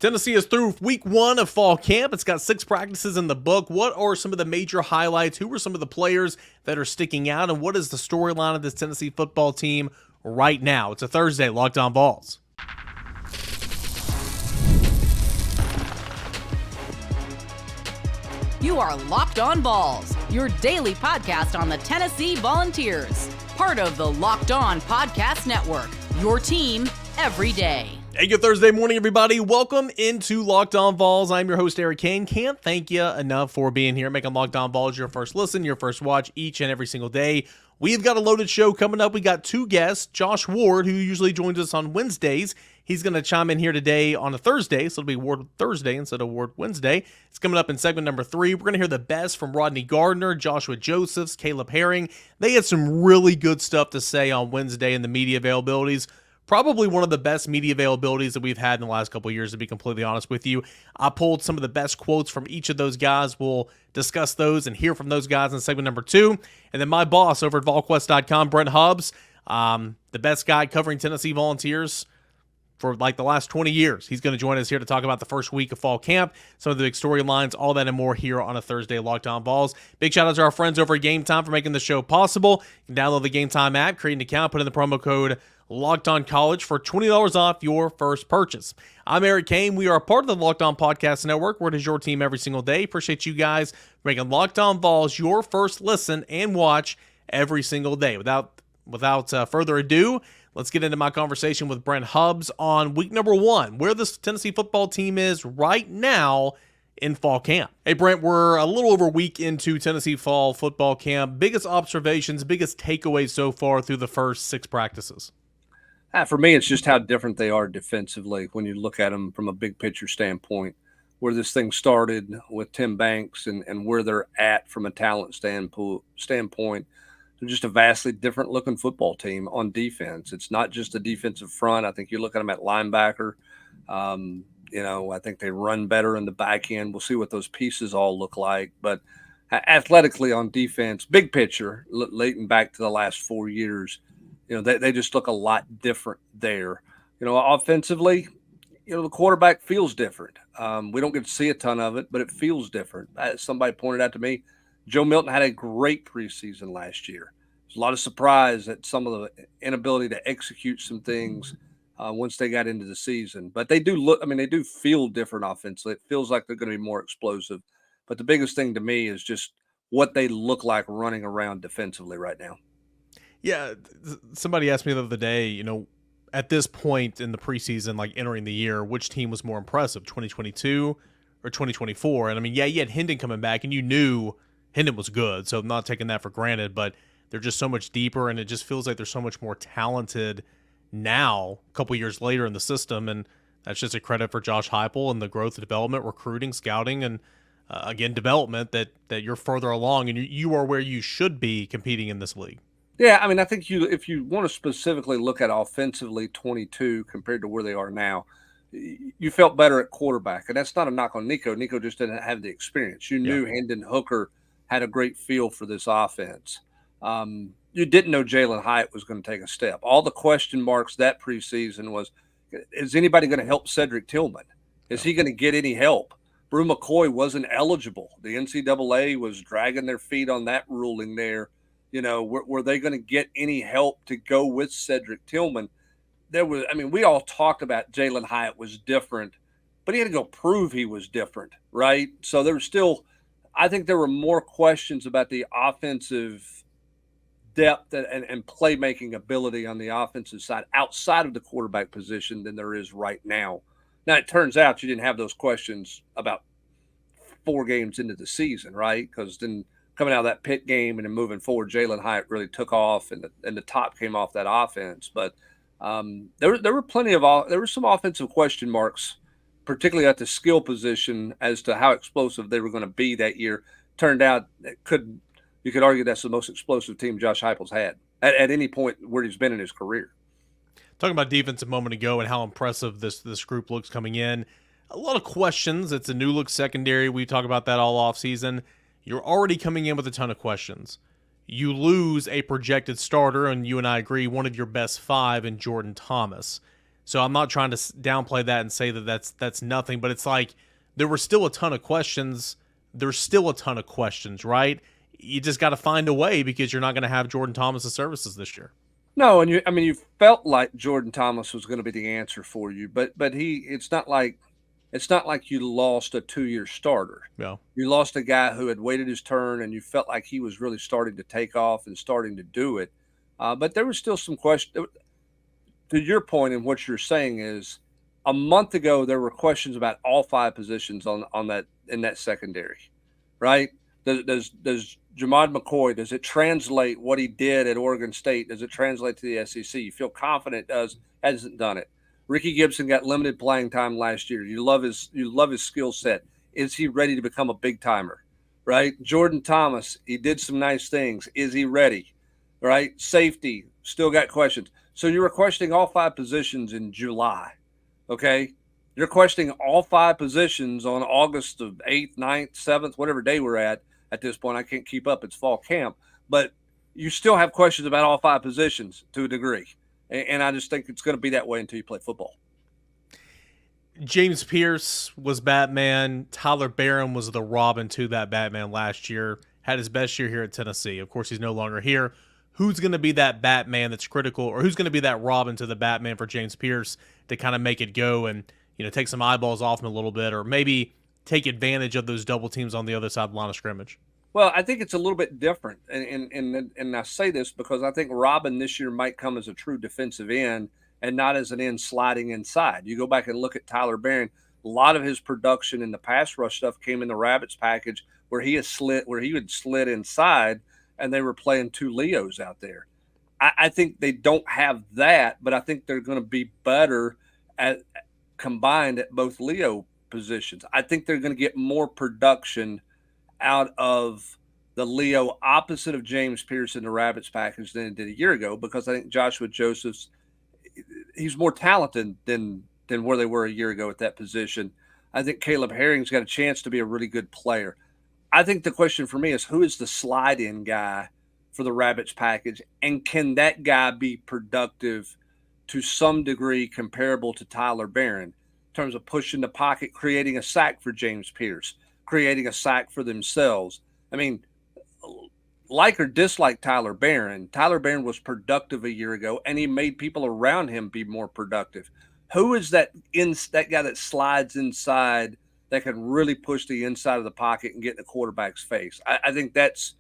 Tennessee is through week 1 of fall camp. It's got 6 practices in the book. What are some of the major highlights? Who are some of the players that are sticking out? And what is the storyline of this Tennessee football team right now? It's a Thursday, Locked On Vols. You are Locked On Vols, your daily podcast on the Tennessee Volunteers. Part of the Locked On Podcast Network, your team every day. Hey, good Thursday morning, everybody. Welcome into Locked On Vols. I'm your host, Eric Kane. Can't thank you enough for being here, making Locked On Vols your first listen, your first watch each and every single day. We've got a loaded show coming up. We got 2 guests. Josh Ward, who usually joins us on Wednesdays. He's going to chime in here today on a Thursday, so it'll be Ward Thursday instead of Ward Wednesday. It's coming up in segment number 3. We're going to hear the best from Rodney Gardner, Joshua Josephs, Caleb Herring. They had some really good stuff to say on Wednesday in the media availabilities. Probably one of the best media availabilities that we've had in the last couple of years, to be completely honest with you. I pulled some of the best quotes from each of those guys. We'll discuss those and hear from those guys in segment number 2. And then my boss over at VolQuest.com, Brent Hubbs, the best guy covering Tennessee Volunteers for like the last 20 years. He's going to join us here to talk about the first week of fall camp, some of the big storylines, all that and more here on a Thursday Locked On Vols. Big shout out to our friends over at Gametime for making the show possible. You can download the Gametime app, create an account, put in the promo code Locked On College for $20 off your first purchase. I'm Eric Kane. We are a part of the Locked On Podcast Network, where it is your team every single day. Appreciate you guys making Locked On Vols your first listen and watch every single day. Without further ado, let's get into my conversation with Brent Hubbs on week number 1, where this Tennessee football team is right now in fall camp. Hey, Brent, we're a little over a week into Tennessee fall football camp. Biggest observations, biggest takeaways so far through the first 6 practices? For me, it's just how different they are defensively when you look at them from a big picture standpoint, where this thing started with Tim Banks and where they're at from a talent standpoint. They're just a vastly different looking football team on defense. It's not just a defensive front. I think you look at them at linebacker. I think they run better in the back end. We'll see what those pieces all look like. But athletically on defense, big picture, relating back to the last 4 years, they just look a lot different there. Offensively, the quarterback feels different. We don't get to see a ton of it, but it feels different. As somebody pointed out to me, Joe Milton had a great preseason last year. There's a lot of surprise at some of the inability to execute some things once they got into the season. But they do feel different offensively. It feels like they're going to be more explosive. But the biggest thing to me is just what they look like running around defensively right now. Yeah, somebody asked me the other day, at this point in the preseason, like entering the year, which team was more impressive, 2022 or 2024? And you had Hendon coming back, and you knew Hendon was good, so I'm not taking that for granted, but they're just so much deeper, and it just feels like they're so much more talented now, a couple years later in the system, and that's just a credit for Josh Heupel and the growth and development, recruiting, scouting, and again, development that you're further along, and you are where you should be competing in this league. Yeah, I think if you want to specifically look at offensively 22 compared to where they are now, you felt better at quarterback. And that's not a knock on Nico. Nico just didn't have the experience. You knew Hendon Hooker had a great feel for this offense. You didn't know Jalen Hyatt was going to take a step. All the question marks that preseason was, is anybody going to help Cedric Tillman? Is he going to get any help? Brew McCoy wasn't eligible. The NCAA was dragging their feet on that ruling there. Were they going to get any help to go with Cedric Tillman? We all talked about Jalen Hyatt was different, but he had to go prove he was different, right? So I think there were more questions about the offensive depth and playmaking ability on the offensive side outside of the quarterback position than there is right now. Now, it turns out you didn't have those questions about 4 games into the season, right? Because then coming out of that Pitt game and then moving forward, Jalen Hyatt really took off, and the top came off that offense. But there were some offensive question marks, particularly at the skill position, as to how explosive they were going to be that year. Turned out you could argue that's the most explosive team Josh Heupel's had at any point where he's been in his career. Talking about defense a moment ago and how impressive this group looks coming in. A lot of questions. It's a new look secondary. We talk about that all offseason. You're already coming in with a ton of questions. You lose a projected starter, and you and I agree, one of your best 5 in Jordan Thomas. So I'm not trying to downplay that and say that that's nothing, but it's like there were still a ton of questions. There's still a ton of questions, right? You just got to find a way because you're not going to have Jordan Thomas's services this year. No, and you felt like Jordan Thomas was going to be the answer for you, but it's not like you lost a 2-year starter. Yeah. You lost a guy who had waited his turn, and you felt like he was really starting to take off and starting to do it. But there was still some question. To your point, and what you're saying is, a month ago there were questions about all 5 positions on that in that secondary, right? Does Jamad McCoy, does it translate what he did at Oregon State? Does it translate to the SEC? You feel confident it does, hasn't done it. Ricky Gibson got limited playing time last year. You love his skill set. Is he ready to become a big timer? Right? Jordan Thomas, he did some nice things. Is he ready? Right? Safety, still got questions. So you were questioning all 5 positions in July. Okay? You're questioning all 5 positions on August of 8th, 9th, 7th, whatever day we're at this point. I can't keep up. It's fall camp. But you still have questions about all 5 positions to a degree. And I just think it's going to be that way until you play football. James Pierce was Batman. Tyler Barron was the Robin to that Batman last year. Had his best year here at Tennessee. Of course, he's no longer here. Who's going to be that Batman that's critical, or who's going to be that Robin to the Batman for James Pierce to kind of make it go and, take some eyeballs off him a little bit, or maybe take advantage of those double teams on the other side of the line of scrimmage? Well, I think it's a little bit different, and I say this because I think Robin this year might come as a true defensive end and not as an end sliding inside. You go back and look at Tyler Barron, a lot of his production in the pass rush stuff came in the Rabbits package where he had slid inside, and they were playing 2 Leos out there. I think they don't have that, but I think they're going to be better at combined at both Leo positions. I think they're going to get more production out of the Leo opposite of James Pierce in the Rabbits package than it did a year ago, because I think Joshua Joseph's, he's more talented than where they were a year ago at that position. I think Caleb Herring's got a chance to be a really good player. I think the question for me is, who is the slide-in guy for the Rabbits package, and can that guy be productive to some degree comparable to Tyler Barron in terms of pushing the pocket, creating a sack for James Pierce, creating a sack for themselves? I mean, like or dislike Tyler Barron was productive a year ago, and he made people around him be more productive. Who is that guy that slides inside that can really push the inside of the pocket and get in the quarterback's face? I think that's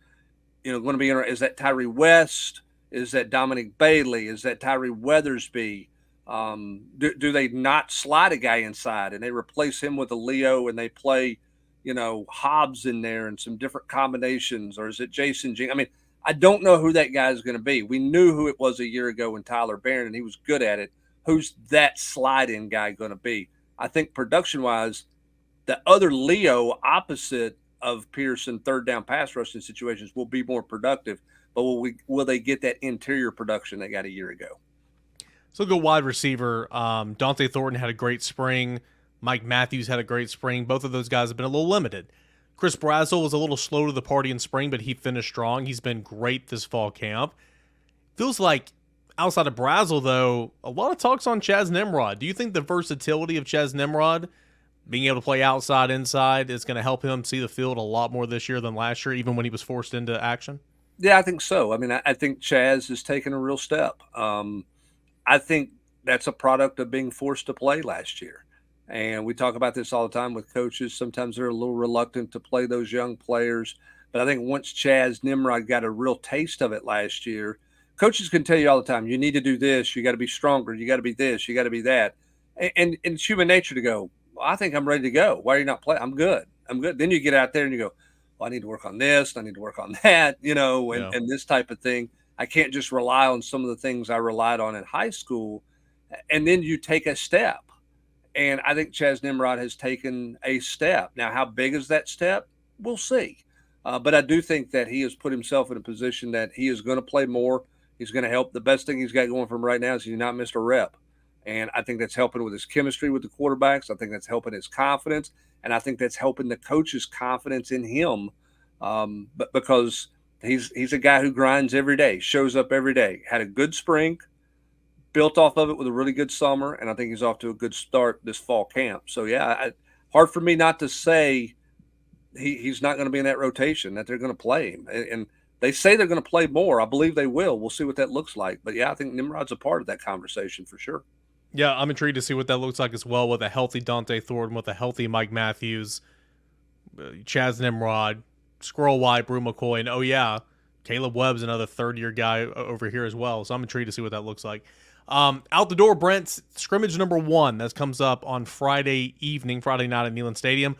going to be interesting. Is that Tyree West? Is that Dominic Bailey? Is that Tyree Weathersby? Do they not slide a guy inside and they replace him with a Leo and they play, Hobbs in there and some different combinations? Or is it Jason Jean? I mean, I don't know who that guy is going to be. We knew who it was a year ago in Tyler Barron, and he was good at it. Who's that slide-in guy going to be? I think production-wise, the other Leo opposite of Pearson third down pass rushing situations will be more productive, but will they get that interior production they got a year ago? So go wide receiver. Dante Thornton had a great spring. Mike Matthews had a great spring. Both of those guys have been a little limited. Chris Brazzell was a little slow to the party in spring, but he finished strong. He's been great this fall camp. Feels like outside of Brazzell, though, a lot of talks on Chaz Nimrod. Do you think the versatility of Chaz Nimrod, being able to play outside, inside, is going to help him see the field a lot more this year than last year, even when he was forced into action? Yeah, I think so. I mean, I think Chaz has taken a real step. I think that's a product of being forced to play last year. And we talk about this all the time with coaches. Sometimes they're a little reluctant to play those young players. But I think once Chaz Nimrod got a real taste of it last year, coaches can tell you all the time, you need to do this, you got to be stronger, you got to be this, you got to be that. And it's human nature to go, well, I think I'm ready to go. Why are you not playing? I'm good. Then you get out there and you go, well, I need to work on this, I need to work on that, and this type of thing. I can't just rely on some of the things I relied on in high school. And then you take a step. And I think Chaz Nimrod has taken a step. Now, how big is that step? We'll see. But I do think that he has put himself in a position that he is going to play more. He's going to help. The best thing he's got going for him right now is he's not missed a rep. And I think that's helping with his chemistry with the quarterbacks. I think that's helping his confidence. And I think that's helping the coach's confidence in him. But because he's a guy who grinds every day, shows up every day, had a good spring, built off of it with a really good summer, and I think he's off to a good start this fall camp. So, yeah, hard for me not to say he's not going to be in that rotation, that they're going to play him. And they say they're going to play more. I believe they will. We'll see what that looks like. But, yeah, I think Nimrod's a part of that conversation for sure. Yeah, I'm intrigued to see what that looks like as well with a healthy Dante Thornton, with a healthy Mike Matthews, Chaz Nimrod, Squirrel White, Brew McCoy, and, oh, yeah, Caleb Webb's another third-year guy over here as well. So I'm intrigued to see what that looks like. Out the door, Brent, scrimmage number 1 that comes up on Friday night at Neyland Stadium.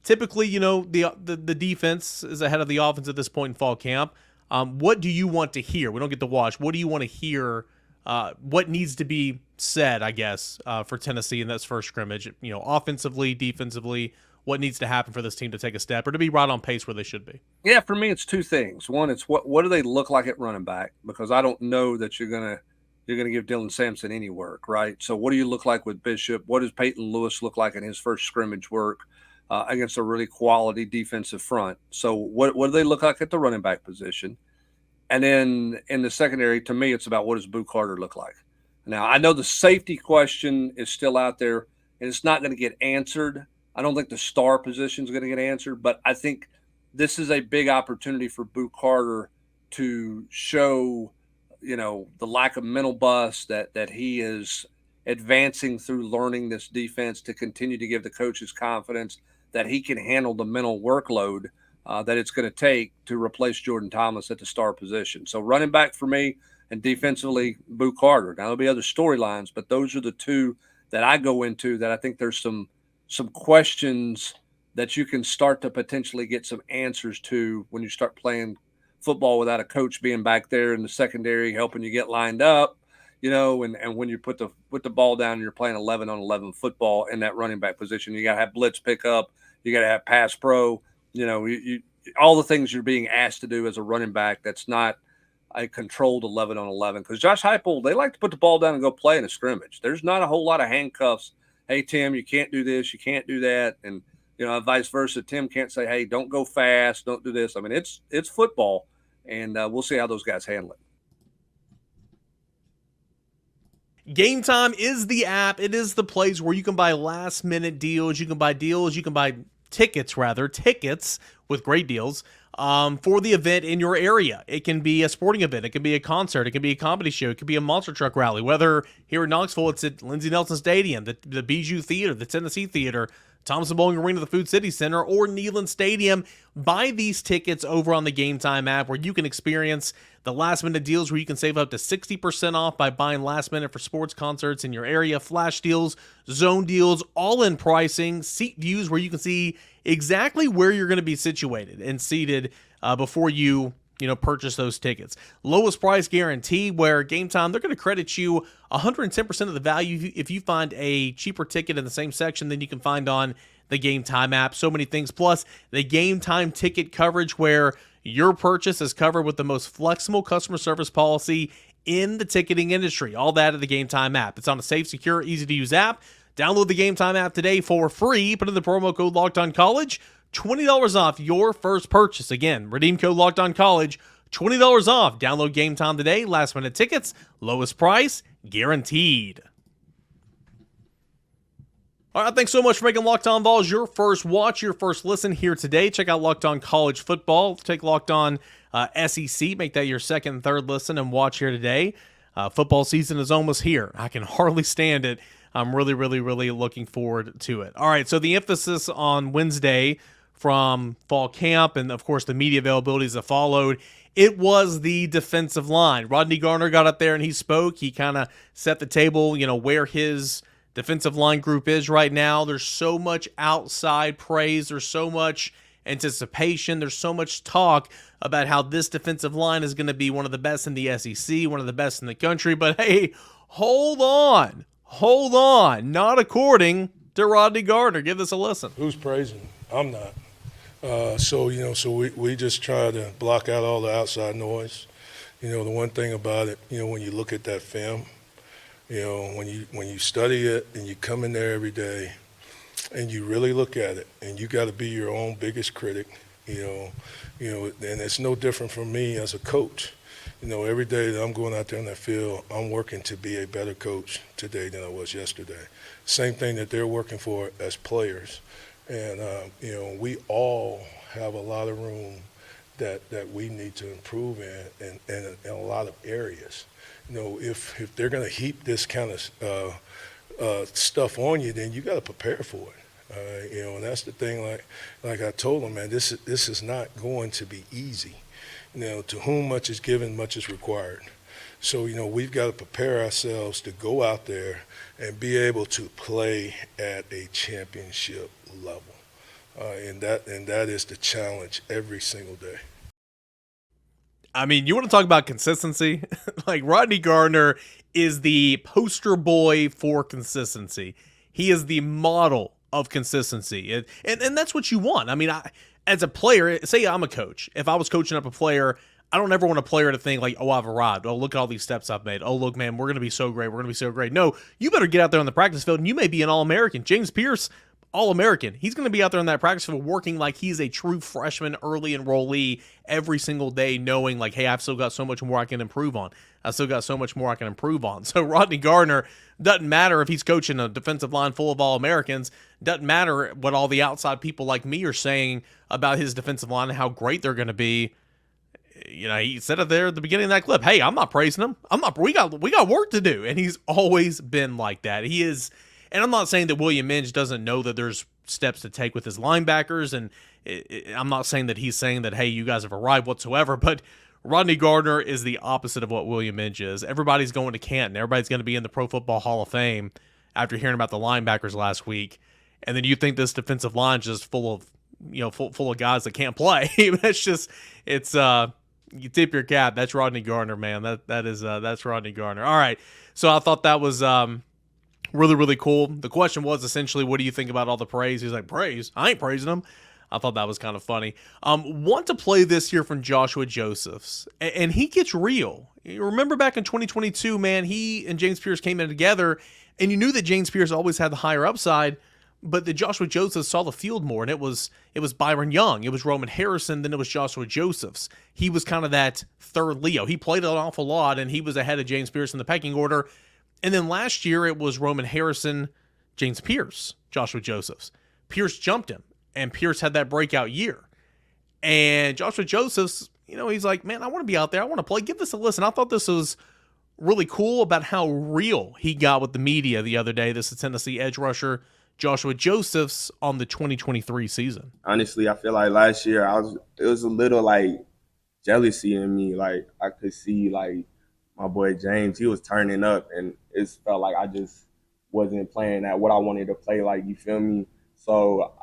Typically, the defense is ahead of the offense at this point in fall camp. What do you want to hear? We don't get to watch. What do you want to hear? What needs to be said, I guess, for Tennessee in this first scrimmage? Offensively, defensively, what needs to happen for this team to take a step or to be right on pace where they should be? Yeah, for me, it's two things. One, it's what do they look like at running back? Because I don't know that you're gonna give Dylan Sampson any work, right? So what do you look like with Bishop? What does Peyton Lewis look like in his first scrimmage work against a really quality defensive front? So what do they look like at the running back position? And then in the secondary, to me, it's about what does Boo Carter look like? Now, I know the safety question is still out there, and it's not going to get answered. I don't think the star position is going to get answered, but I think this is a big opportunity for Boo Carter to show, the lack of mental bust that he is advancing through learning this defense, to continue to give the coaches confidence that he can handle the mental workload that it's going to take to replace Jordan Thomas at the star position. So running back for me, and defensively, Boo Carter. Now, there'll be other storylines, but those are the two that I go into that I think there's some questions that you can start to potentially get some answers to when you start playing football without a coach being back there in the secondary helping you get lined up, and when you put the ball down and you're playing 11-on-11 football in that running back position, you got to have blitz pickup, you got to have pass pro, you all the things you're being asked to do as a running back. That's not a controlled 11-on-11, because Josh Heupel, they like to put the ball down and go play in a scrimmage. There's not a whole lot of handcuffs. Hey, Tim, you can't do this, you can't do that, and vice versa. Tim can't say, hey, don't go fast, don't do this. I mean, it's football, and we'll see how those guys handle it. Gametime is the app. It is the place where you can buy last-minute deals. You can buy tickets with great deals for the event in your area. It can be a sporting event. It can be a concert. It can be a comedy show. It could be a monster truck rally. Whether here in Knoxville, it's at Lindsey Nelson Stadium, the Bijou Theater, the Tennessee Theater, Thompson Bowling Arena, the Food City Center, or Neyland Stadium. Buy these tickets over on the Gametime app, where you can experience the last-minute deals where you can save up to 60% off by buying last-minute for sports concerts in your area, flash deals, zone deals, all-in pricing, seat views where you can see exactly where you're going to be situated and seated before you purchase those tickets. Lowest price guarantee, where Gametime, they're going to credit you 110% of the value if you find a cheaper ticket in the same section than you can find on the Gametime app. So many things. Plus, the Gametime ticket coverage, where your purchase is covered with the most flexible customer service policy in the ticketing industry. All that at the Gametime app. It's on a safe, secure, easy-to-use app. Download the Gametime app today for free. Put in the promo code LOCKEDONCollege. $20 off your first purchase. Again, redeem code LOCKEDONCollege. $20 off. Download Gametime today. Last minute tickets. Lowest price guaranteed. All right, thanks so much for making Locked On Vols your first watch, your first listen here today. Check out Locked On College Football. Take Locked On SEC. Make that your second and third listen and watch here today. Football season is almost here. I can hardly stand it. I'm really, really, really looking forward to it. All right, so the emphasis on Wednesday from fall camp and, of course, the media availabilities that followed, it was the defensive line. Rodney Garner got up there and he spoke. He kind of set the table, where his defensive line group is right now. There's so much outside praise. There's so much anticipation. There's so much talk about how this defensive line is going to be one of the best in the SEC, one of the best in the country. But hey, hold on. Not according to Rodney Garner. Give this a listen. Who's praising? I'm not. So we just try to block out all the outside noise. The one thing about it, when you look at that film, when you study it and you come in there every day and you really look at it, and you got to be your own biggest critic, and it's no different from me as a coach. Every day that I'm going out there on that field, I'm working to be a better coach today than I was yesterday. Same thing that they're working for as players. And, we all have a lot of room that we need to improve in a lot of areas. If they're going to heap this kind of stuff on you, then you got to prepare for it. And that's the thing. Like I told them, man, this is not going to be easy. To whom much is given, much is required. So we've got to prepare ourselves to go out there and be able to play at a championship level, and that is the challenge every single day. I mean, you want to talk about consistency? Like, Rodney Gardner is the poster boy for consistency. He is the model of consistency. And that's what you want. I mean, as a player, say I'm a coach. If I was coaching up a player, I don't ever want a player to think like, oh, I've arrived. Oh, look at all these steps I've made. Oh, look, man, we're going to be so great. We're going to be so great. No, you better get out there on the practice field, and you may be an All-American. James Pierce, All-American. He's going to be out there on that practice field working like he's a true freshman, early enrollee every single day, knowing like, hey, I've still got so much more I can improve on. So Rodney Gardner, doesn't matter if he's coaching a defensive line full of All-Americans, doesn't matter what all the outside people like me are saying about his defensive line and how great they're going to be. He said it there at the beginning of that clip. Hey, I'm not praising him. We got work to do. And he's always been like that. He is. And I'm not saying that William Minge doesn't know that there's steps to take with his linebackers. And I'm not saying that he's saying that, hey, you guys have arrived whatsoever. But Rodney Gardner is the opposite of what William Minge is. Everybody's going to Canton. Everybody's going to be in the Pro Football Hall of Fame after hearing about the linebackers last week. And then you think this defensive line is just full of guys that can't play. You tip your cap. That's Rodney Gardner, man. That's Rodney Gardner. All right. So I thought that was really, really cool. The question was essentially, what do you think about all the praise? He's like, praise? I ain't praising him. I thought that was kind of funny. Want to play this here from Joshua Josephs, and he gets real. You remember back in 2022, man, he and James Pierce came in together, and you knew that James Pierce always had the higher upside, but the Joshua Josephs saw the field more, and it was Byron Young, it was Roman Harrison, then it was Joshua Josephs. He was kind of that third Leo. He played an awful lot, and he was ahead of James Pierce in the pecking order. And then last year, it was Roman Harrison, James Pierce, Joshua Josephs. Pierce jumped him, and Pierce had that breakout year. And Joshua Josephs, he's like, man, I want to be out there. I want to play. Give this a listen. I thought this was really cool about how real he got with the media the other day. This is Tennessee edge rusher Joshua Josephs on the 2023 season. Honestly, I feel like last year it was a little like jealousy in me. Like I could see like my boy James, he was turning up, and it felt like I just wasn't playing at what I wanted to play. Like, you feel me? So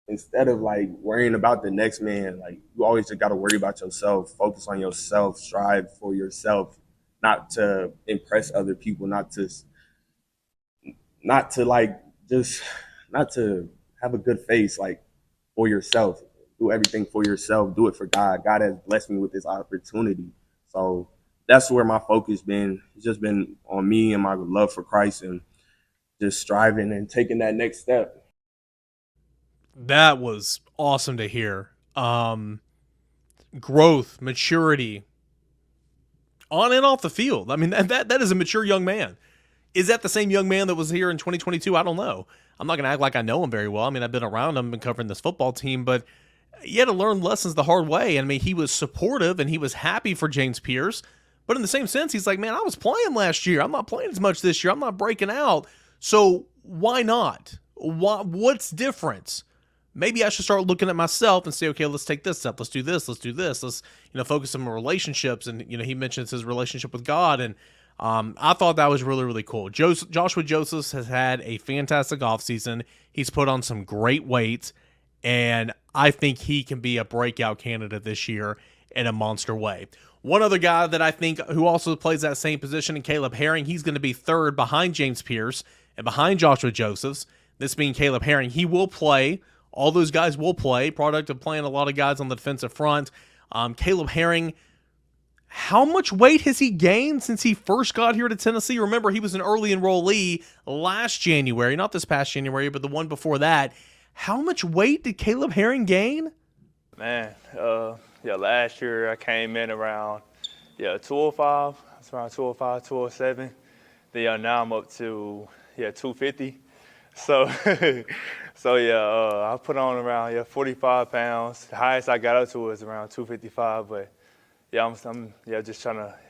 instead of like worrying about the next man, like you always just got to worry about yourself, focus on yourself, strive for yourself, not to impress other people, not to have a good face, like for yourself, do everything for yourself, do it for God. God has blessed me with this opportunity. So that's where my focus been. It's just been on me and my love for Christ and just striving and taking that next step. That was awesome to hear. Growth, maturity, on and off the field. I mean, that is a mature young man. Is that the same young man that was here in 2022? I don't know. I'm not going to act like I know him very well. I mean, I've been around him and covering this football team, but you had to learn lessons the hard way. I mean, he was supportive and he was happy for James Pierce, but in the same sense, he's like, man, I was playing last year. I'm not playing as much this year. I'm not breaking out. So why not? What's different? Maybe I should start looking at myself and say, okay, let's take this step. Let's do this. Let's do this. Let's, focus on relationships. And, he mentions his relationship with God. And I thought that was really, really cool. Joshua Josephs has had a fantastic offseason. He's put on some great weight. And I think he can be a breakout candidate this year in a monster way. One other guy that I think who also plays that same position in Caleb Herring, he's going to be third behind James Pierce and behind Joshua Josephs. This being Caleb Herring. He will play. All those guys will play, product of playing a lot of guys on the defensive front. Caleb Herring, how much weight has he gained since he first got here to Tennessee? Remember, he was an early enrollee last January, not this past January, but the one before that. How much weight did Caleb Herring gain? Man, last year I came in around Yeah, 205. It's around 205, 207. Then now I'm up to 250. So I put on around 45 pounds. The highest I got up to was around 255. But I'm just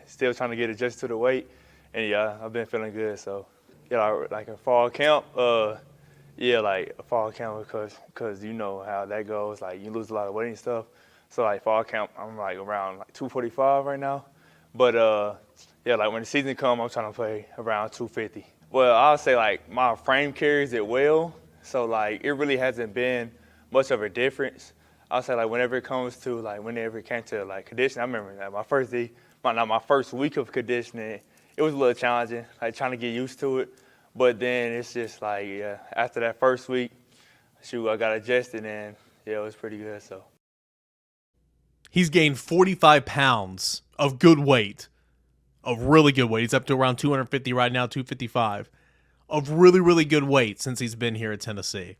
still trying to get adjusted to the weight. And I've been feeling good. So like a fall camp. Like a fall camp because you know how that goes. Like you lose a lot of weight and stuff. So like fall camp, I'm like around like 245 right now. But like when the season comes, I'm trying to play around 250. Well, I'll say like my frame carries it well. So like it really hasn't been much of a difference. I'll say like whenever it came to like conditioning, I remember that my first week of conditioning, it was a little challenging, like trying to get used to it. But then it's just like, after that first week, I got adjusted and it was pretty good. So he's gained 45 pounds of good weight, of really good weight. He's up to around 250 right now, 255, of really, really good weight since he's been here at Tennessee.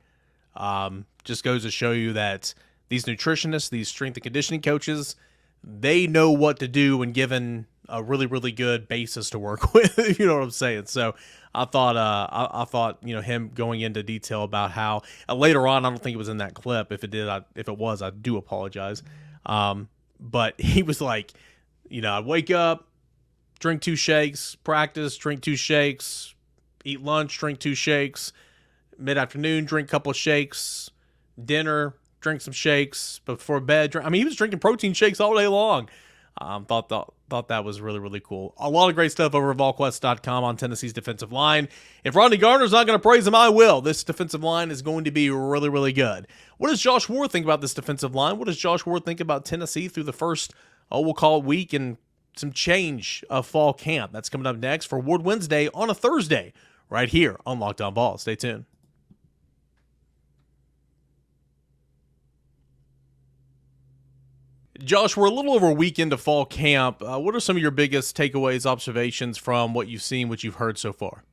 Just goes to show you that these nutritionists, these strength and conditioning coaches, they know what to do when given a really, really good basis to work with, if you know what I'm saying. So I thought, him going into detail about how later on, I don't think it was in that clip. If it was, I do apologize. But he was like, I'd wake up, drink 2 shakes, practice, drink 2 shakes, eat lunch, drink 2 shakes, mid-afternoon, drink a couple of shakes, dinner, drink some shakes, before bed. He was drinking protein shakes all day long. Thought that was really, really cool. A lot of great stuff over at VolQuest.com on Tennessee's defensive line. If Rodney Garner's not going to praise him, I will. This defensive line is going to be really, really good. What does Josh Ward think about this defensive line? What does Josh Ward think about Tennessee through the first, we'll call it week and some change of fall camp? That's coming up next for Ward Wednesday on a Thursday right here on Locked On Vols. Stay tuned. Josh, we're a little over a week into fall camp. What are some of your biggest takeaways, observations from what you've seen, what you've heard so far?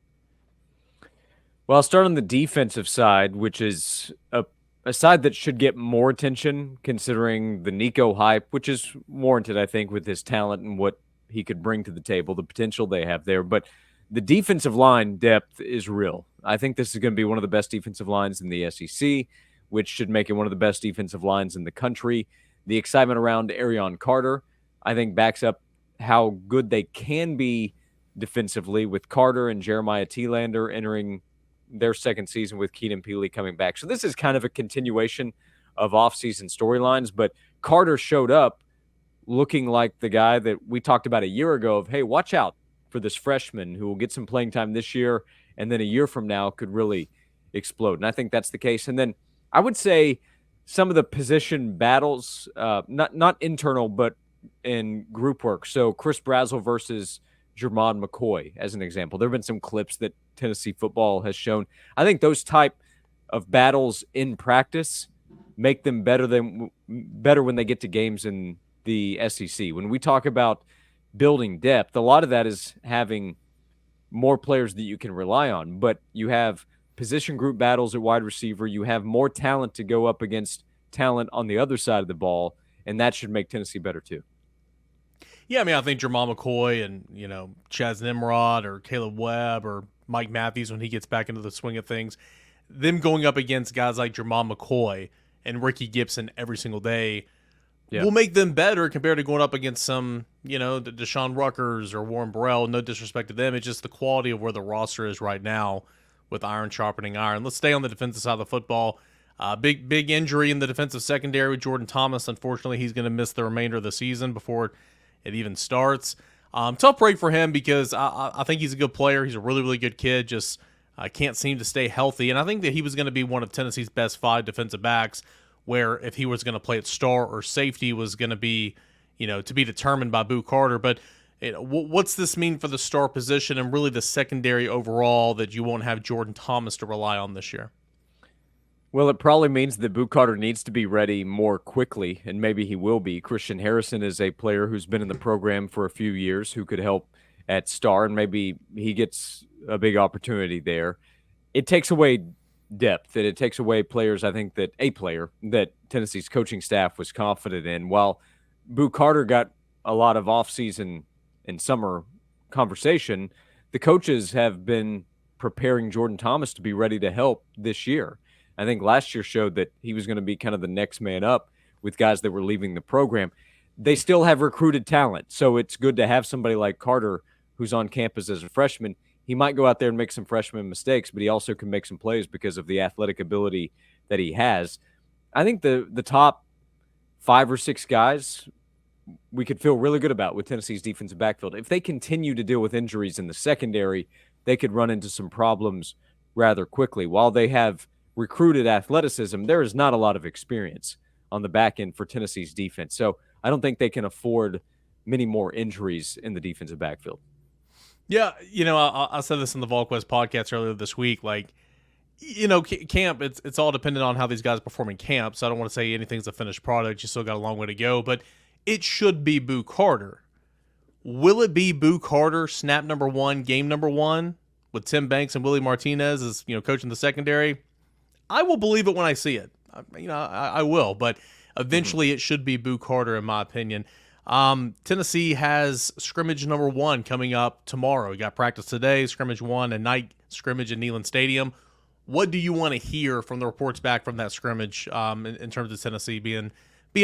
Well, I'll start on the defensive side, which is a side that should get more attention considering the Nico hype, which is warranted, I think, with his talent and what he could bring to the table, the potential they have there. But the defensive line depth is real. I think this is going to be one of the best defensive lines in the SEC, which should make it one of the best defensive lines in the country. The excitement around Arion Carter, I think, backs up how good they can be defensively with Carter and Jeremiah Thielander entering their second season with Keenan Peely coming back. So this is kind of a continuation of offseason storylines, but Carter showed up looking like the guy that we talked about a year ago of, hey, watch out for this freshman who will get some playing time this year and then a year from now could really explode. And I think that's the case. And then I would say some of the position battles, not internal, but in group work. So Chris Brazzell versus Jermon McCoy, as an example. There have been some clips that Tennessee football has shown. I think those type of battles in practice make them better when they get to games in the SEC. When we talk about building depth, a lot of that is having more players that you can rely on. But you have position group battles at wide receiver. You have more talent to go up against talent on the other side of the ball, and that should make Tennessee better too. Yeah, I think Jermon McCoy and, Chaz Nimrod or Caleb Webb or Mike Matthews when he gets back into the swing of things, them going up against guys like Jermon McCoy and Ricky Gibson every single day will make them better compared to going up against some, Deshaun Ruckers or Warren Burrell. No disrespect to them. It's just the quality of where the roster is right now with iron sharpening iron. Let's stay on the defensive side of the football. Big injury in the defensive secondary with Jordan Thomas. Unfortunately, he's going to miss the remainder of the season before it even starts. Tough break for him because I think he's a good player. He's a really, really good kid. Just can't seem to stay healthy. And I think that he was going to be one of Tennessee's best 5 defensive backs, where if he was going to play at star or safety was going to be, to be determined by Boo Carter. But what's this mean for the star position and really the secondary overall that you won't have Jordan Thomas to rely on this year? Well, it probably means that Boo Carter needs to be ready more quickly, and maybe he will be. Christian Harrison is a player who's been in the program for a few years who could help at star, and maybe he gets a big opportunity there. It takes away depth, and it takes away players, I think, that Tennessee's coaching staff was confident in. While Boo Carter got a lot of offseason and summer conversation, the coaches have been preparing Jordan Thomas to be ready to help this year. I think last year showed that he was going to be kind of the next man up with guys that were leaving the program. They still have recruited talent, so it's good to have somebody like Carter who's on campus as a freshman. He might go out there and make some freshman mistakes, but he also can make some plays because of the athletic ability that he has. I think the top 5 or 6 guys we could feel really good about with Tennessee's defensive backfield. If they continue to deal with injuries in the secondary, they could run into some problems rather quickly. While they have recruited athleticism, there is not a lot of experience on the back end for Tennessee's defense. So I don't think they can afford many more injuries in the defensive backfield. Yeah, I said this in the VolQuest podcast earlier this week. Like, camp, it's all dependent on how these guys perform in camp. So I don't want to say anything's a finished product. You still got a long way to go. But it should be Boo Carter. Will it be Boo Carter, snap number 1, game number 1, with Tim Banks and Willie Martinez as coaching the secondary? I will believe it when I see it. I will. But eventually it should be Boo Carter, in my opinion. Tennessee has scrimmage number 1 coming up tomorrow. You got practice today, scrimmage 1, and night scrimmage at Neyland Stadium. What do you want to hear from the reports back from that scrimmage in terms of Tennessee being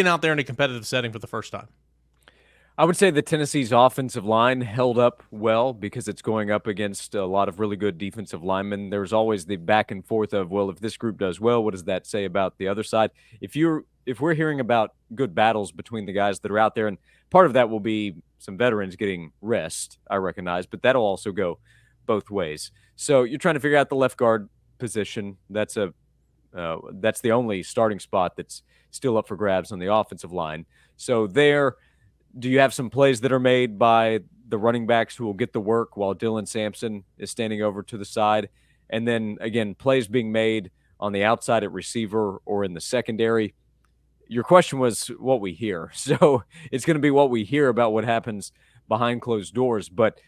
out there in a competitive setting for the first time? I would say that Tennessee's offensive line held up well because it's going up against a lot of really good defensive linemen. There's always the back and forth of, well, if this group does well, what does that say about the other side? If we're hearing about good battles between the guys that are out there, and part of that will be some veterans getting rest, I recognize, but that'll also go both ways. So you're trying to figure out the left guard position. That's the only starting spot that's still up for grabs on the offensive line. So do you have some plays that are made by the running backs who will get the work while Dylan Sampson is standing over to the side? And then, again, plays being made on the outside at receiver or in the secondary. Your question was what we hear. So it's going to be what we hear about what happens behind closed doors. But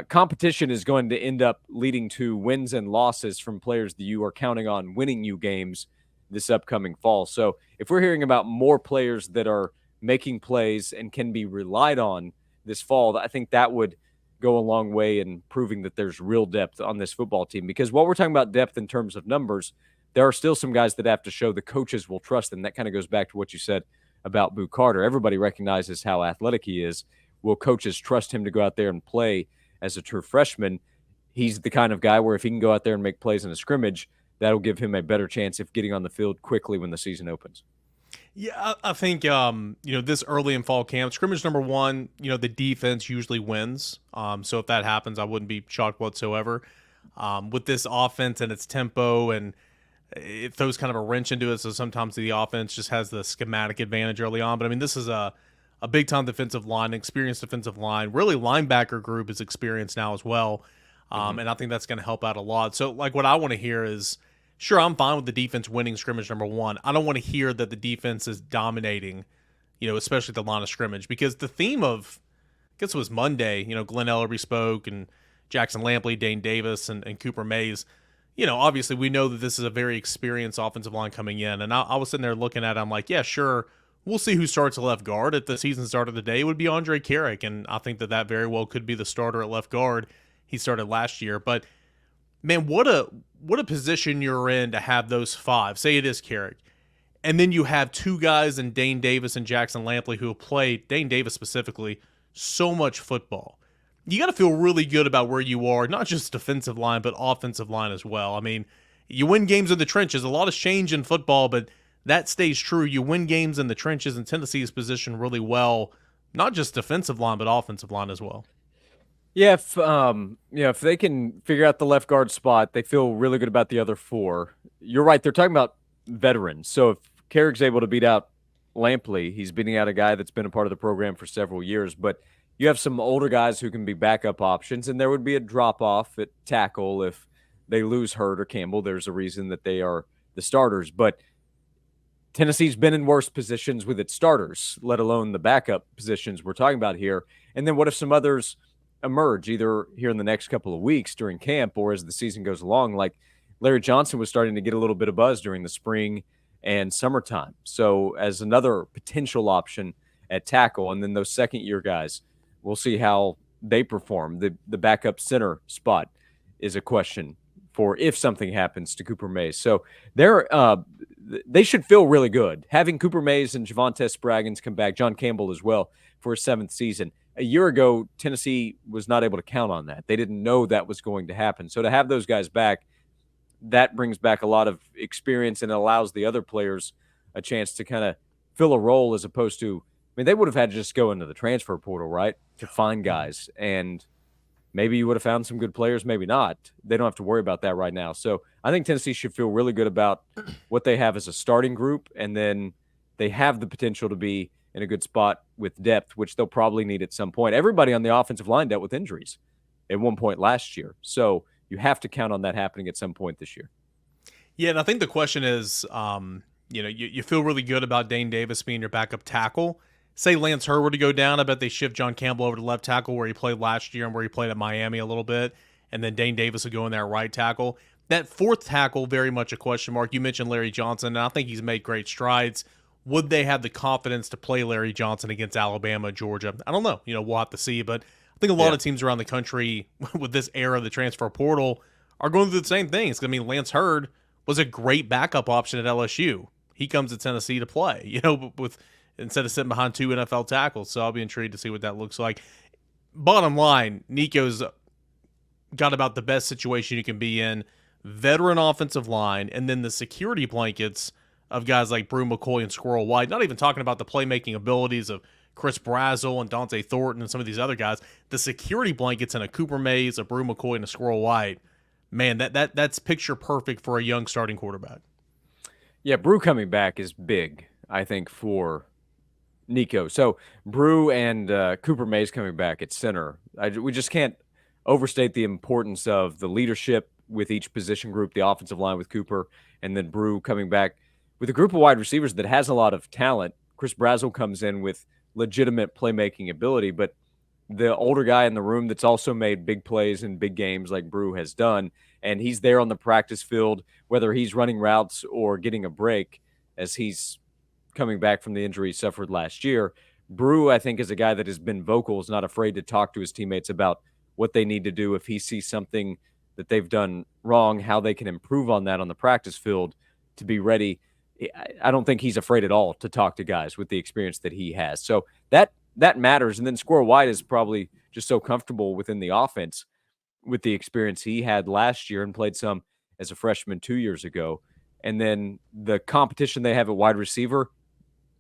competition is going to end up leading to wins and losses from players that you are counting on winning you games this upcoming fall. So if we're hearing about more players that are making plays and can be relied on this fall, I think that would go a long way in proving that there's real depth on this football team. Because while we're talking about depth in terms of numbers, there are still some guys that have to show the coaches will trust them. That kind of goes back to what you said about Boo Carter. Everybody recognizes how athletic he is. Will coaches trust him to go out there and play as a true freshman? He's the kind of guy where if he can go out there and make plays in a scrimmage, that'll give him a better chance of getting on the field quickly when the season opens. Yeah, I think, this early in fall camp, scrimmage number 1, the defense usually wins. So if that happens, I wouldn't be shocked whatsoever. With this offense and its tempo, and it throws kind of a wrench into it, so sometimes the offense just has the schematic advantage early on. But, this is a big-time defensive line, experienced defensive line. Really, linebacker group is experienced now as well, and I think that's going to help out a lot. So, what I want to hear is, sure, I'm fine with the defense winning scrimmage number 1. I don't want to hear that the defense is dominating, especially the line of scrimmage, because the theme of, I guess it was Monday, Glenn Ellerby spoke, and Jackson Lampley, Dane Davis, and Cooper Mays. Obviously we know that this is a very experienced offensive line coming in, and I was sitting there looking at it, I'm like, yeah, sure, we'll see who starts at left guard. At the season start of the day, it would be Andre Carrick, and I think that very well could be the starter at left guard. He started last year, but man, what a position you're in to have those 5. Say it is Carrick. And then you have 2 guys in Dane Davis and Jackson Lampley who have played, Dane Davis specifically, so much football. You got to feel really good about where you are, not just defensive line, but offensive line as well. You win games in the trenches. A lot has changed in football, but that stays true. You win games in the trenches, and Tennessee is positioned really well, not just defensive line, but offensive line as well. Yeah, if they can figure out the left guard spot, they feel really good about the other 4. You're right. They're talking about veterans. So if Carrick's able to beat out Lampley, he's beating out a guy that's been a part of the program for several years. But you have some older guys who can be backup options, and there would be a drop-off at tackle if they lose Hurd or Campbell. There's a reason that they are the starters. But Tennessee's been in worse positions with its starters, let alone the backup positions we're talking about here. And then what if some others emerge either here in the next couple of weeks during camp or as the season goes along? Like Larry Johnson was starting to get a little bit of buzz during the spring and summertime. So as another potential option at tackle. And then those second-year guys, we'll see how they perform. The backup center spot is a question for if something happens to Cooper Mays. So they should feel really good. Having Cooper Mays and Javonte Spraggins come back, John Campbell as well, for his 7th season. A year ago, Tennessee was not able to count on that. They didn't know that was going to happen. So to have those guys back, that brings back a lot of experience and allows the other players a chance to kind of fill a role as opposed to, I mean, they would have had to just go into the transfer portal, right, to find guys. And maybe you would have found some good players, maybe not. They don't have to worry about that right now. So I think Tennessee should feel really good about what they have as a starting group, and then they have the potential to be in a good spot with depth, which they'll probably need at some point. Everybody on the offensive line dealt with injuries at one point last year. So you have to count on that happening at some point this year. Yeah, and I think the question is, you feel really good about Dane Davis being your backup tackle. Say Lance Hurd were to go down, I bet they shift John Campbell over to left tackle where he played last year and where he played at Miami a little bit, and then Dane Davis would go in there right tackle. That fourth tackle, very much a question mark. You mentioned Larry Johnson, and I think he's made great strides. Would they have the confidence to play Larry Johnson against Alabama, Georgia? I don't know. We'll have to see. But I think a lot of teams around the country with this era of the transfer portal are going through the same things. I mean, Lance Hurd was a great backup option at LSU. He comes to Tennessee to play, instead of sitting behind 2 NFL tackles. So I'll be intrigued to see what that looks like. Bottom line, Nico's got about the best situation you can be in. Veteran offensive line, and then the security blankets of guys like Brew McCoy and Squirrel White. Not even talking about the playmaking abilities of Chris Brazzell and Dante Thornton and some of these other guys. The security blankets in a Cooper Mays, a Brew McCoy, and a Squirrel White, man, that's picture perfect for a young starting quarterback. Yeah, Brew coming back is big, I think, for Nico. So Brew and Cooper Mays coming back at center. We just can't overstate the importance of the leadership with each position group, the offensive line with Cooper, and then Brew coming back with a group of wide receivers that has a lot of talent. Chris Brazzell comes in with legitimate playmaking ability, but the older guy in the room that's also made big plays in big games like Brew has done, and he's there on the practice field, whether he's running routes or getting a break as he's coming back from the injury he suffered last year. Brew, I think, is a guy that has been vocal, is not afraid to talk to his teammates about what they need to do if he sees something that they've done wrong, how they can improve on that on the practice field to be ready. I don't think he's afraid at all to talk to guys with the experience that he has. So that matters. And then Squirrel White is probably just so comfortable within the offense with the experience he had last year and played some as a freshman 2 years ago. And then the competition they have at wide receiver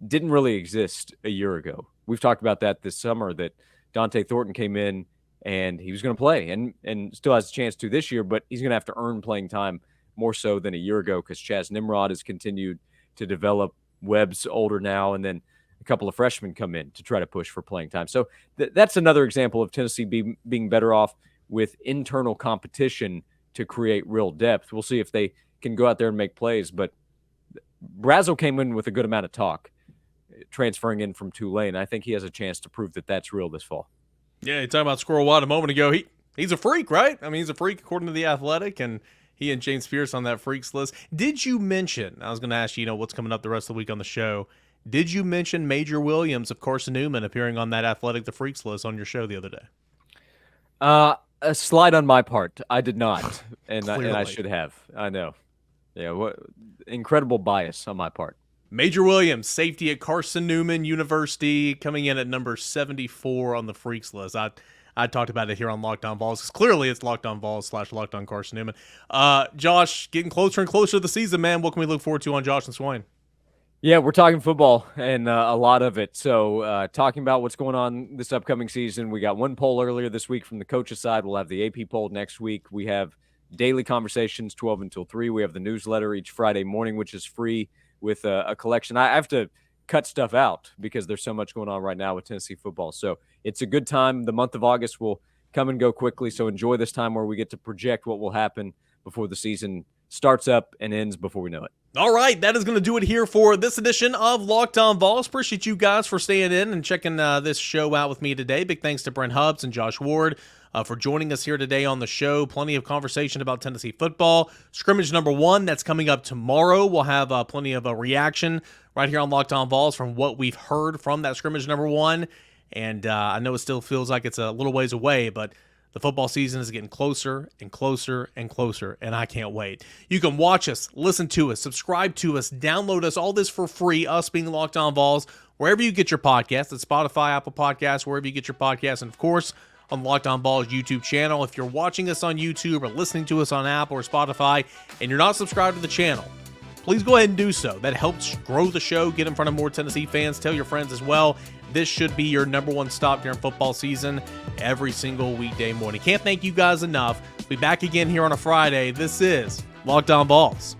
didn't really exist a year ago. We've talked about that this summer, that Dante Thornton came in and he was going to play and still has a chance to this year, but he's going to have to earn playing time more so than a year ago because Chaz Nimrod has continued to develop. Webb's older now, and then a couple of freshmen come in to try to push for playing time. So that's another example of Tennessee being better off with internal competition to create real depth. We'll see if they can go out there and make plays, but Brazzell came in with a good amount of talk transferring in from Tulane. I think he has a chance to prove that that's real this fall. Yeah, you talking about Squirrel White a moment ago. He's a freak, right? I mean, he's a freak according to The Athletic, and he and James Pierce on that freaks list. Did you mention, I was going to ask you, what's coming up the rest of the week on the show. Did you mention Major Williams of Carson Newman appearing on that Athletic The Freaks list on your show the other day? A slide on my part. I did not, and I should have. I know. Yeah, what incredible bias on my part. Major Williams, safety at Carson Newman University, coming in at number 74 on the Freaks list. I talked about it here on Locked On Vols because clearly it's Locked On Vols / Locked On Carson Newman. Josh, getting closer and closer to the season, man. What can we look forward to on Josh and Swain? Yeah, we're talking football and a lot of it. So talking about what's going on this upcoming season, we got one poll earlier this week from the coaches' side. We'll have the AP poll next week. We have daily conversations, 12 until 3. We have the newsletter each Friday morning, which is free with a collection. I have to cut stuff out because there's so much going on right now with Tennessee football. So it's a good time. The month of August will come and go quickly. So enjoy this time where we get to project what will happen before the season starts up and ends before we know it. All right, that is going to do it here for this edition of Locked On Vols. Appreciate you guys for staying in and checking this show out with me today. Big thanks to Brent Hubbs and Josh Ward for joining us here today on the show. Plenty of conversation about Tennessee football. Scrimmage number 1, that's coming up tomorrow. We'll have plenty of a reaction right here on Locked On Vols from what we've heard from that scrimmage number 1. And I know it still feels like it's a little ways away, but the football season is getting closer and closer and closer, and I can't wait. You can watch us, listen to us, subscribe to us, download us, all this for free, us being Locked On Vols, wherever you get your podcasts, at Spotify, Apple Podcasts, wherever you get your podcasts, and of course, on Locked On Vols YouTube channel. If you're watching us on YouTube or listening to us on Apple or Spotify, and you're not subscribed to the channel, please go ahead and do so. That helps grow the show, get in front of more Tennessee fans, tell your friends as well. This should be your number 1 stop during football season every single weekday morning. Can't thank you guys enough. Be back again here on a Friday. This is Locked On Vols.